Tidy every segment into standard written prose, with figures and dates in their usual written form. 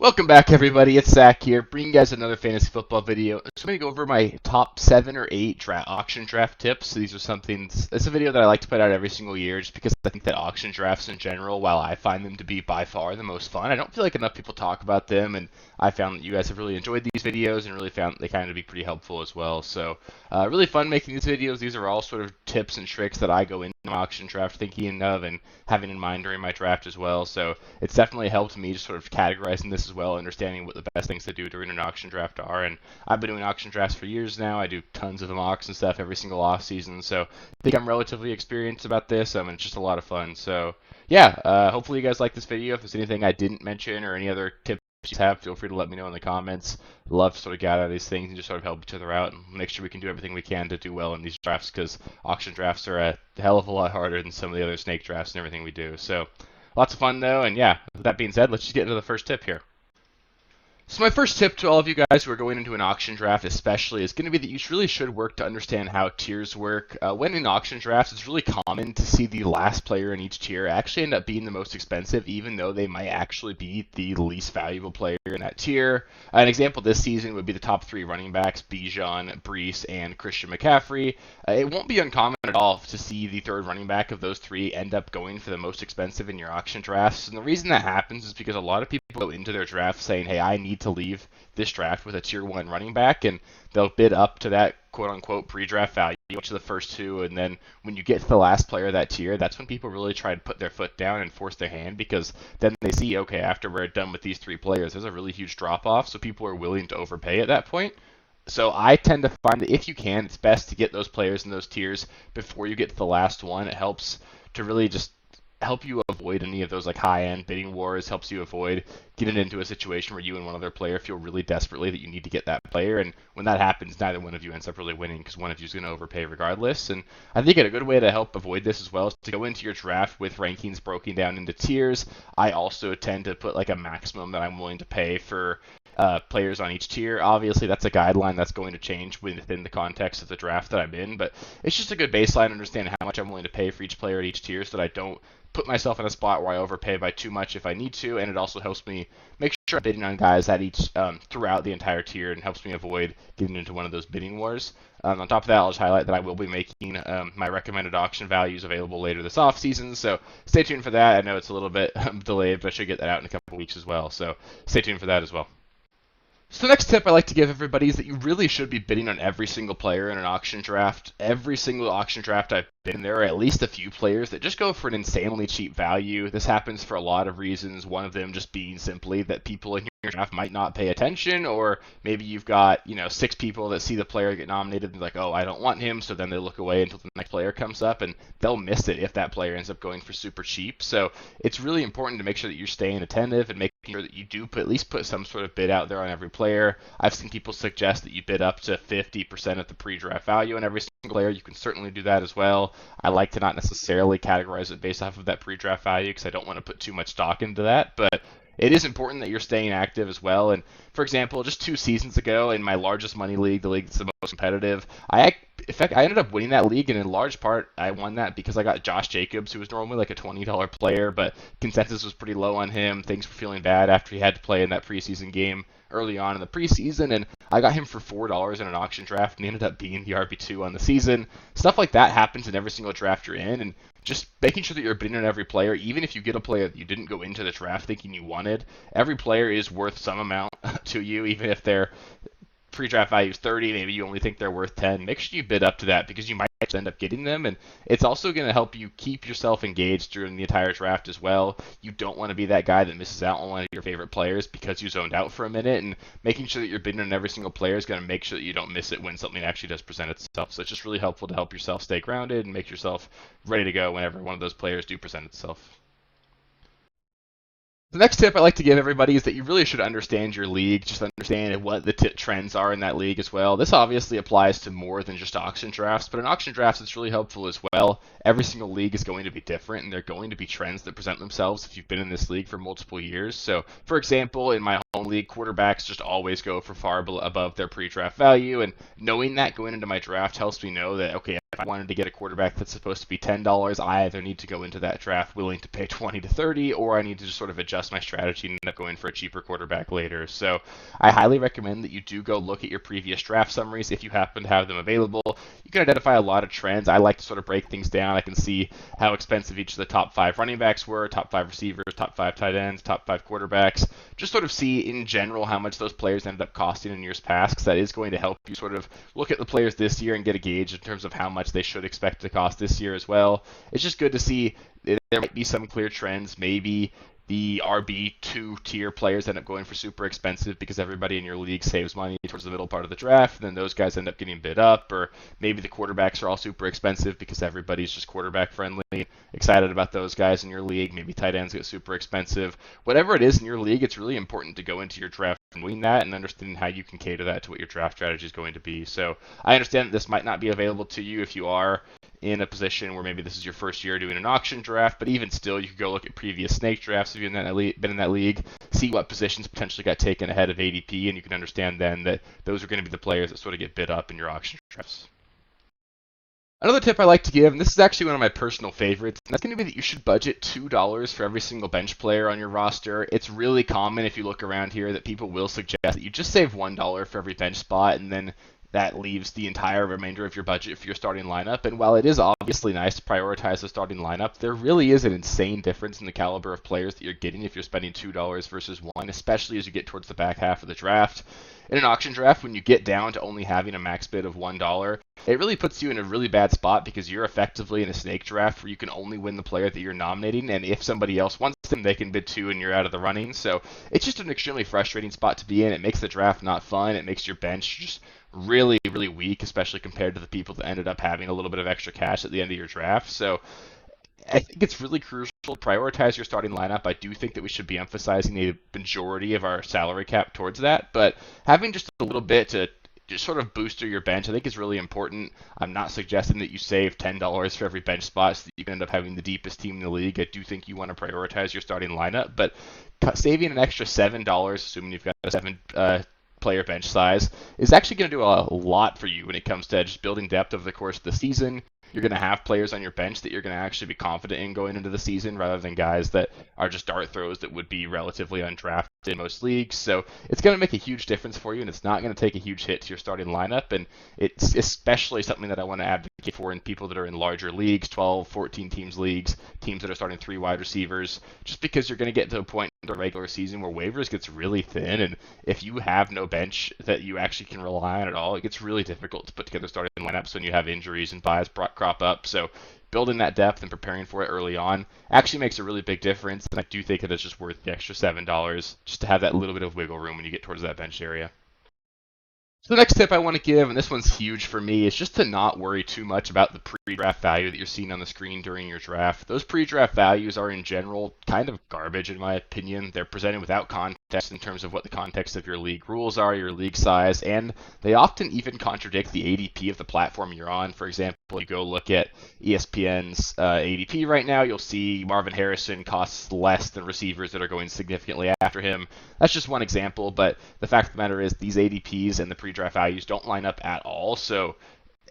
Welcome back, everybody. It's Zach here, bringing you guys another fantasy football video. So I'm going to go over my top 7 or 8 auction draft tips. So these are something. It's a video that I like to put out every single year, just because I think that auction drafts in general, while I find them to be by far the most fun, I don't feel like enough people talk about them, and I found that you guys have really enjoyed these videos and really found they kind of be pretty helpful as well. So really fun making these videos. These are all sort of tips and tricks that I go into my auction draft thinking of and having in mind during my draft as well. So it's definitely helped me just sort of categorizing this as well, understanding what the best things to do during an auction draft are. And I've been doing auction drafts for years now. I do tons of mocks and stuff every single off season, so I think I'm relatively experienced about this, and it's just a lot of fun. So yeah, hopefully you guys like this video. If there's anything I didn't mention or any other tips you have, feel free to let me know in the comments. Love to sort of gather these things and just sort of help each other out and make sure we can do everything we can to do well in these drafts, because auction drafts are a hell of a lot harder than some of the other snake drafts and everything we do. So lots of fun though, and yeah, with that being said, let's just get into the first tip here. So my first tip to all of you guys who are going into an auction draft especially is going to be that you really should work to understand how tiers work. When in auction drafts, it's really common to see the last player in each tier actually end up being the most expensive, even though they might actually be the least valuable player in that tier. An example this season would be the top 3 running backs, Bijan, Brees, and Christian McCaffrey. It won't be uncommon at all to see the third running back of those 3 end up going for the most expensive in your auction drafts. And the reason that happens is because a lot of people go into their draft saying, hey, I need to leave this draft with a tier 1 running back, and they'll bid up to that quote-unquote pre-draft value, which are the first 2, and then when you get to the last player of that tier, that's when people really try to put their foot down and force their hand, because then they see, okay, after we're done with these 3 players, there's a really huge drop-off, so people are willing to overpay at that point. So I tend to find that if you can, it's best to get those players in those tiers before you get to the last one. It helps to really just help you avoid any of those like high-end bidding wars, helps you avoid getting into a situation where you and one other player feel really desperately that you need to get that player, and when that happens, neither one of you ends up really winning because one of you is going to overpay regardless. And I think a good way to help avoid this as well is to go into your draft with rankings broken down into tiers. I also tend to put like a maximum that I'm willing to pay for players on each tier. Obviously, that's a guideline that's going to change within the context of the draft that I'm in, but it's just a good baseline to understand how much I'm willing to pay for each player at each tier so that I don't put myself in a spot where I overpay by too much if I need to, and it also helps me make sure I'm bidding on guys at each throughout the entire tier, and helps me avoid getting into one of those bidding wars. On top of that, I'll just highlight that I will be making my recommended auction values available later this off season, so stay tuned for that. I know it's a little bit delayed, but I should get that out in a couple weeks as well, so stay tuned for that as well. So the next tip I like to give everybody is that you really should be bidding on every single player in an auction draft. Every single auction draft I've been in, there are at least a few players that just go for an insanely cheap value. This happens for a lot of reasons, one of them just being simply that people in your draft might not pay attention, or maybe you've got 6 people that see the player get nominated and like, oh, I don't want him, so then they look away until the next player comes up, and they'll miss it if that player ends up going for super cheap. So it's really important to make sure that you're staying attentive and making sure that you do at least put some sort of bid out there on every player. I've seen people suggest that you bid up to 50% of the pre-draft value on every single player. You can certainly do that as well. I like to not necessarily categorize it based off of that pre-draft value because I don't want to put too much stock into that, but it is important that you're staying active as well. And for example, just 2 seasons ago in my largest money league, the league that's the most competitive, I ended up winning that league, and in large part I won that because I got Josh Jacobs, who was normally like a $20 player, but consensus was pretty low on him. Things were feeling bad after he had to play in that preseason game early on in the preseason, and I got him for $4 in an auction draft, and he ended up being the RB2 on the season. Stuff like that happens in every single draft you're in, and just making sure that you're bidding on every player, even if you get a player that you didn't go into the draft thinking you wanted. Every player is worth some amount to you, even if their pre-draft value is 30, maybe you only think they're worth 10. Make sure you bid up to that because you might end up getting them, and it's also going to help you keep yourself engaged during the entire draft as well. You don't want to be that guy that misses out on one of your favorite players because you zoned out for a minute, and making sure that you're bidding on every single player is going to make sure that you don't miss it when something actually does present itself. So it's just really helpful to help yourself stay grounded and make yourself ready to go whenever one of those players do present itself. The next tip I like to give everybody is that you really should understand your league, just understand what the trends are in that league as well. This obviously applies to more than just auction drafts, but in auction drafts it's really helpful as well. Every single league is going to be different, and there are going to be trends that present themselves if you've been in this league for multiple years. So, for example, in my home league, quarterbacks just always go for far above their pre-draft value, and knowing that going into my draft helps me know that, okay, if I wanted to get a quarterback that's supposed to be $10, I either need to go into that draft willing to pay 20 to 30, or I need to just sort of adjust my strategy and end up going for a cheaper quarterback later. So I highly recommend that you do go look at your previous draft summaries if you happen to have them available. You can identify a lot of trends. I like to sort of break things down. I can see how expensive each of the top 5 running backs were, top 5 receivers, top 5 tight ends, top 5 quarterbacks. Just sort of see in general how much those players ended up costing in years past, because that is going to help you sort of look at the players this year and get a gauge in terms of how much they should expect to cost this year as well. It's just good to see there might be some clear trends. Maybe the RB2 tier players end up going for super expensive because everybody in your league saves money towards the middle part of the draft, and then those guys end up getting bid up. Or maybe the quarterbacks are all super expensive because everybody's just quarterback friendly, excited about those guys in your league. Maybe tight ends get super expensive. Whatever it is in your league, it's really important to go into your draft knowing that and understanding how you can cater that to what your draft strategy is going to be. So I understand that this might not be available to you if you are in a position where maybe this is your first year doing an auction draft, but even still, you could go look at previous snake drafts if you've been in that league, see what positions potentially got taken ahead of ADP, and you can understand then that those are going to be the players that sort of get bid up in your auction drafts. Another tip I like to give, and this is actually one of my personal favorites, and that's going to be that you should budget $2 for every single bench player on your roster. It's really common if you look around here that people will suggest that you just save $1 for every bench spot, and then that leaves the entire remainder of your budget for your starting lineup. And while it is obviously nice to prioritize the starting lineup, there really is an insane difference in the caliber of players that you're getting if you're spending $2 versus $1, especially as you get towards the back half of the draft. In an auction draft, when you get down to only having a max bid of $1, it really puts you in a really bad spot because you're effectively in a snake draft where you can only win the player that you're nominating, and if somebody else wants them, they can bid 2 and you're out of the running. So it's just an extremely frustrating spot to be in. It makes the draft not fun. It makes your bench just really, really weak, especially compared to the people that ended up having a little bit of extra cash at the end of your draft. So I think it's really crucial to prioritize your starting lineup. I do think that we should be emphasizing a majority of our salary cap towards that, but having just a little bit to just sort of booster your bench, I think is really important. I'm not suggesting that you save $10 for every bench spot so that you can end up having the deepest team in the league. I do think you want to prioritize your starting lineup, but saving an extra $7, assuming you've got a 7 player bench size, is actually going to do a lot for you when it comes to just building depth over the course of the season. You're going to have players on your bench that you're going to actually be confident in going into the season rather than guys that are just dart throws that would be relatively undrafted in most leagues. So it's going to make a huge difference for you, and it's not going to take a huge hit to your starting lineup. And it's especially something that I want to advocate for in people that are in larger leagues, 12, 14 teams leagues, teams that are starting 3 wide receivers, just because you're going to get to a point in the regular season where waivers gets really thin, and if you have no bench that you actually can rely on at all, it gets really difficult to put together starting lineups when you have injuries and buys crop up. So building that depth and preparing for it early on actually makes a really big difference, and I do think that it's just worth the extra $7 just to have that little bit of wiggle room when you get towards that bench area. So the next tip I want to give, and this one's huge for me, is just to not worry too much about the pre-draft value that you're seeing on the screen during your draft. Those pre-draft values are in general kind of garbage in my opinion. They're presented without context in terms of what the context of your league rules are, your league size, and they often even contradict the ADP of the platform you're on. For example, you go look at ESPN's ADP right now, you'll see Marvin Harrison costs less than receivers that are going significantly after him. That's just one example, but the fact of the matter is these ADPs and the pre-draft values don't line up at all. So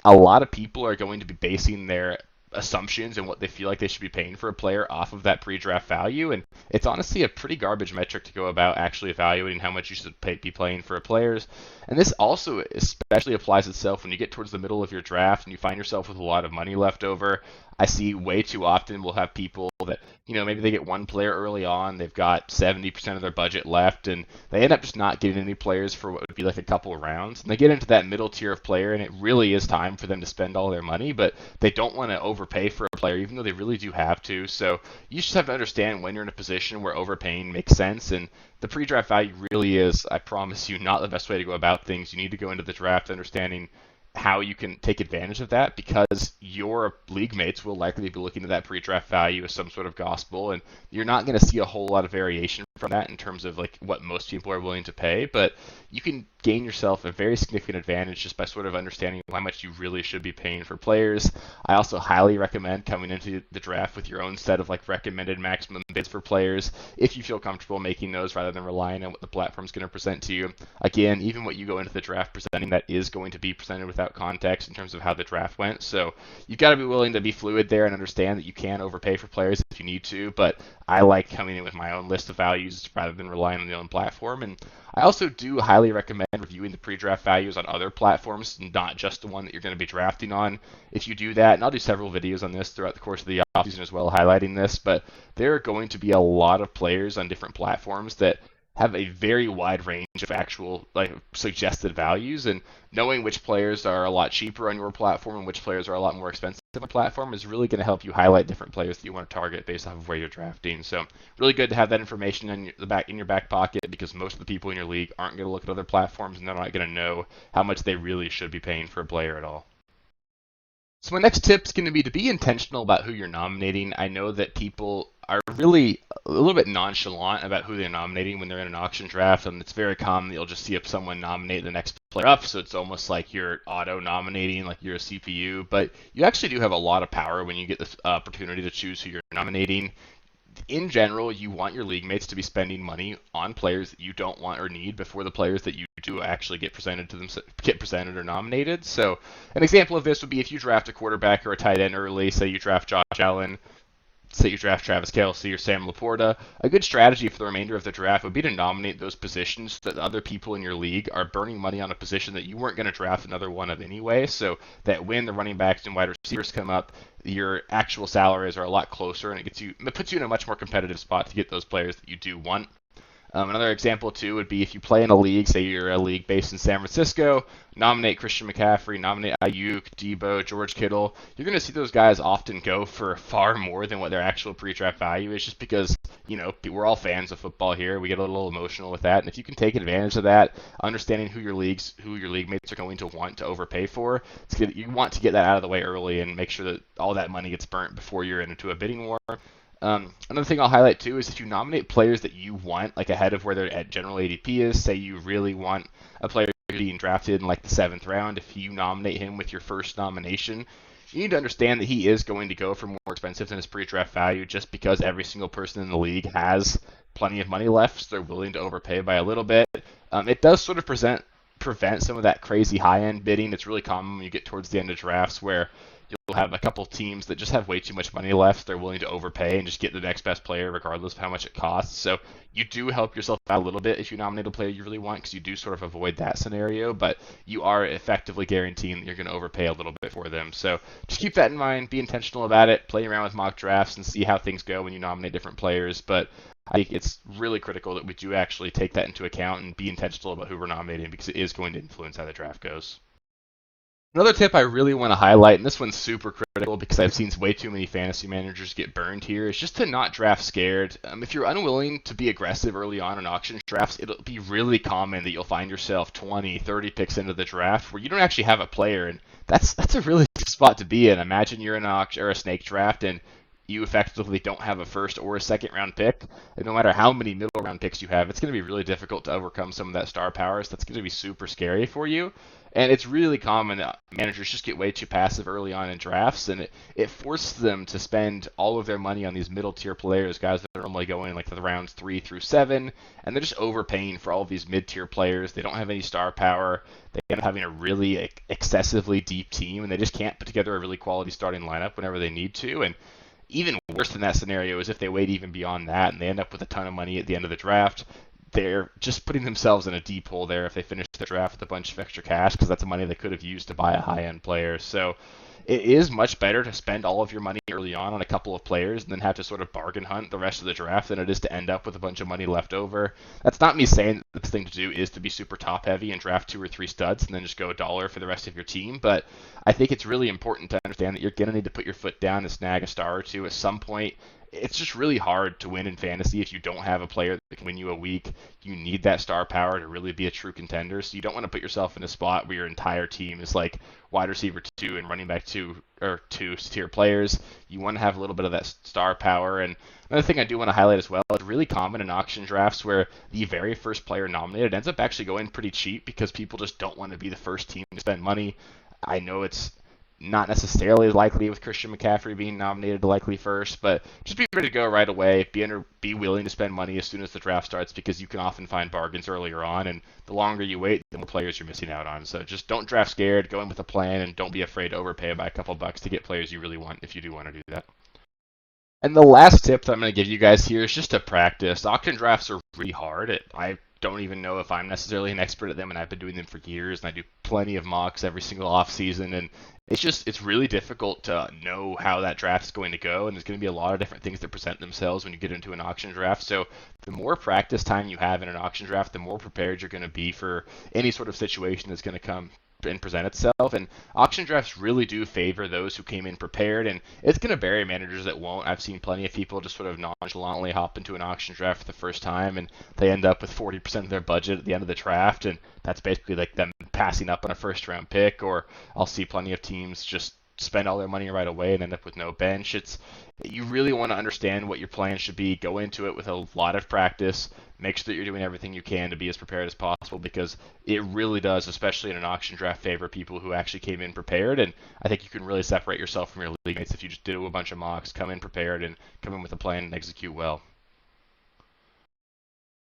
a lot of people are going to be basing their assumptions and what they feel like they should be paying for a player off of that pre-draft value, and it's honestly a pretty garbage metric to go about actually evaluating how much you should be playing for a players. And this also especially applies itself when you get towards the middle of your draft and you find yourself with a lot of money left over. I see way too often we'll have people that, maybe they get one player early on, they've got 70% of their budget left, and they end up just not getting any players for what would be like a couple of rounds. And they get into that middle tier of player, and it really is time for them to spend all their money, but they don't want to overpay for a player, even though they really do have to. So you just have to understand when you're in a position where overpaying makes sense, and the pre-draft value really is, I promise you, not the best way to go about things. You need to go into the draft understanding how you can take advantage of that, because your league mates will likely be looking at that pre-draft value as some sort of gospel, and you're not going to see a whole lot of variation from that in terms of like what most people are willing to pay, but you can gain yourself a very significant advantage just by sort of understanding how much you really should be paying for players. I also highly recommend coming into the draft with your own set of like recommended maximum bids for players if you feel comfortable making those rather than relying on what the platform's going to present to you. Again, even what you go into the draft presenting, that is going to be presented without context in terms of how the draft went. So you've got to be willing to be fluid there and understand that you can overpay for players if you need to, but I like coming in with my own list of values rather than relying on the own platform. And I also do highly recommend reviewing the pre-draft values on other platforms, not just the one that you're going to be drafting on. If you do that, and I'll do several videos on this throughout the course of the offseason as well, highlighting this, but there are going to be a lot of players on different platforms that have a very wide range of actual like suggested values, and knowing which players are a lot cheaper on your platform and which players are a lot more expensive on the platform is really going to help you highlight different players that you want to target based off of where you're drafting. So really good to have that information in your back pocket, because most of the people in your league aren't going to look at other platforms and they're not going to know how much they really should be paying for a player at all. So my next tip is going to be intentional about who you're nominating. I know that people are really a little bit nonchalant about who they're nominating when they're in an auction draft, and it's very common that you'll just see if someone nominate the next player up, so it's almost like you're auto-nominating, like you're a CPU, but you actually do have a lot of power when you get this opportunity to choose who you're nominating. In general, you want your league mates to be spending money on players that you don't want or need before the players that you do actually get presented or nominated. So an example of this would be if you draft a quarterback or a tight end early, say you draft Josh Allen, say you draft Travis Kelce or Sam Laporta, a good strategy for the remainder of the draft would be to nominate those positions that other people in your league are burning money on a position that you weren't going to draft another one of anyway, so that when the running backs and wide receivers come up, your actual salaries are a lot closer, and it puts you in a much more competitive spot to get those players that you do want. Another example, too, would be if you play in a league, say you're a league based in San Francisco, nominate Christian McCaffrey, nominate Ayuk, Debo, George Kittle. You're going to see those guys often go for far more than what their actual pre-draft value is, just because, you know, we're all fans of football here. We get a little emotional with that. And if you can take advantage of that, understanding who your league mates are going to want to overpay for, you want to get that out of the way early and make sure that all that money gets burnt before you're into a bidding war. Another thing I'll highlight too is if you nominate players that you want, like ahead of where their at general ADP is, say you really want a player being drafted in like the 7th round, if you nominate him with your first nomination, you need to understand that he is going to go for more expensive than his pre-draft value just because every single person in the league has plenty of money left, so they're willing to overpay by a little bit. It does sort of prevent some of that crazy high-end bidding. It's really common when you get towards the end of drafts where you'll have a couple teams that just have way too much money left. They're willing to overpay and just get the next best player regardless of how much it costs. So you do help yourself out a little bit if you nominate a player you really want, because you do sort of avoid that scenario, but you are effectively guaranteeing that you're going to overpay a little bit for them. So just keep that in mind. Be intentional about it. Play around with mock drafts and see how things go when you nominate different players. But I think it's really critical that we do actually take that into account and be intentional about who we're nominating, because it is going to influence how the draft goes. Another tip I really want to highlight, and this one's super critical because I've seen way too many fantasy managers get burned here, is just to not draft scared. If you're unwilling to be aggressive early on in auction drafts, it'll be really common that you'll find yourself 20, 30 picks into the draft where you don't actually have a player, and that's a really good spot to be in. Imagine you're in an auction or a snake draft and you effectively don't have a first or a second round pick, and no matter how many middle round picks you have, it's going to be really difficult to overcome some of that star power, so that's going to be super scary for you. And it's really common that managers just get way too passive early on in drafts, and it forces them to spend all of their money on these middle tier players, guys that are normally going like the rounds 3 through 7, and they're just overpaying for all of these mid tier players. They don't have any star power. They end up having a really excessively deep team, and they just can't put together a really quality starting lineup whenever they need to. And even worse than that scenario is if they wait even beyond that and they end up with a ton of money at the end of the draft. They're just putting themselves in a deep hole there if they finish the draft with a bunch of extra cash, because that's money they could have used to buy a high-end player. So it is much better to spend all of your money early on a couple of players and then have to sort of bargain hunt the rest of the draft than it is to end up with a bunch of money left over. That's not me saying that the best thing to do is to be super top-heavy and draft 2 or 3 studs and then just go a dollar for the rest of your team, but I think it's really important to understand that you're going to need to put your foot down and snag a star or two at some point it's just really hard to win in fantasy if you don't have a player that can win you a week. You need that star power to really be a true contender. So you don't want to put yourself in a spot where your entire team is like wide receiver 2 and running back 2 or 2 tier players. You want to have a little bit of that star power. And another thing I do want to highlight as well, it's really common in auction drafts where the very first player nominated ends up actually going pretty cheap because people just don't want to be the first team to spend money. I know it's not necessarily likely with Christian McCaffrey being nominated likely first, but just be ready to go right away. Be willing to spend money as soon as the draft starts because you can often find bargains earlier on, and the longer you wait, the more players you're missing out on. So just don't draft scared, go in with a plan, and don't be afraid to overpay by a couple bucks to get players you really want if you do want to do that. And the last tip that I'm going to give you guys here is just to practice. Auction drafts are really hard. I don't even know if I'm necessarily an expert at them, and I've been doing them for years, and I do plenty of mocks every single off season, and it's really difficult to know how that draft is going to go, and there's going to be a lot of different things that present themselves when you get into an auction draft. So the more practice time you have in an auction draft, the more prepared you're going to be for any sort of situation that's going to come and present itself. And auction drafts really do favor those who came in prepared, and it's going to vary managers that won't. I've seen plenty of people just sort of nonchalantly hop into an auction draft for the first time, and they end up with 40% of their budget at the end of the draft, and that's basically like them passing up on a first round pick. Or I'll see plenty of teams just spend all their money right away and end up with no bench. You really want to understand what your plan should be. Go into it with a lot of practice. Make sure that you're doing everything you can to be as prepared as possible, because it really does, especially in an auction draft, favor people who actually came in prepared. And I think you can really separate yourself from your league mates if you just do a bunch of mocks, come in prepared, and come in with a plan and execute well.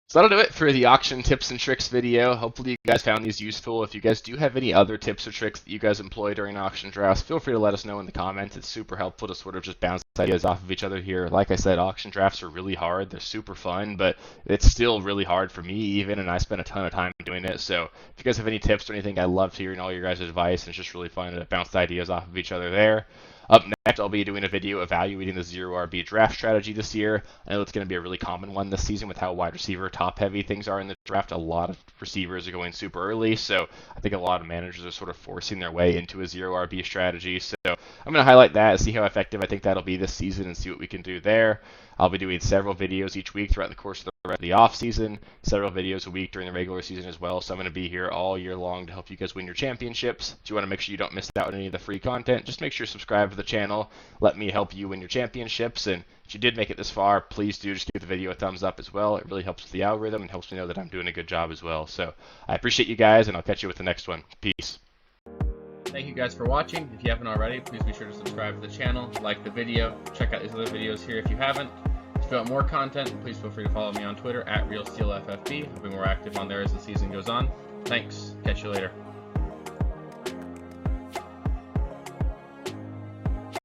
So that'll do it for the auction tips and tricks video. Hopefully you guys found these useful. If you guys do have any other tips or tricks that you guys employ during auction drafts, feel free to let us know in the comments. It's super helpful to sort of just bounce ideas off of each other here. Like I said, auction drafts are really hard. They're super fun, but it's still really hard for me even, and I spend a ton of time doing it. So if you guys have any tips or anything, I love hearing all your guys' advice, and it's just really fun to bounce the ideas off of each other there. Up next, I'll be doing a video evaluating the 0 RB draft strategy this year. I know it's going to be a really common one this season with how wide receiver top heavy things are in the draft. A lot of receivers are going super early, so I think a lot of managers are sort of forcing their way into a 0 RB strategy. So I'm going to highlight that and see how effective I think that'll be this season and see what we can do there. I'll be doing several videos each week throughout the course of the off season, several videos a week during the regular season as well. So I'm going to be here all year long to help you guys win your championships. If you want to make sure you don't miss out on any of the free content, just make sure you subscribe to the channel. Let me help you win your championships. And if you did make it this far, please do just give the video a thumbs up as well. It really helps with the algorithm and helps me know that I'm doing a good job as well. So I appreciate you guys, and I'll catch you with the next one. Peace. Thank you guys for watching. If you haven't already, please be sure to subscribe to the channel, like the video, check out these other videos here if you haven't. If you want more content, please feel free to follow me on Twitter at RealSteelFFB. I'll be more active on there as the season goes on. Thanks. Catch you later.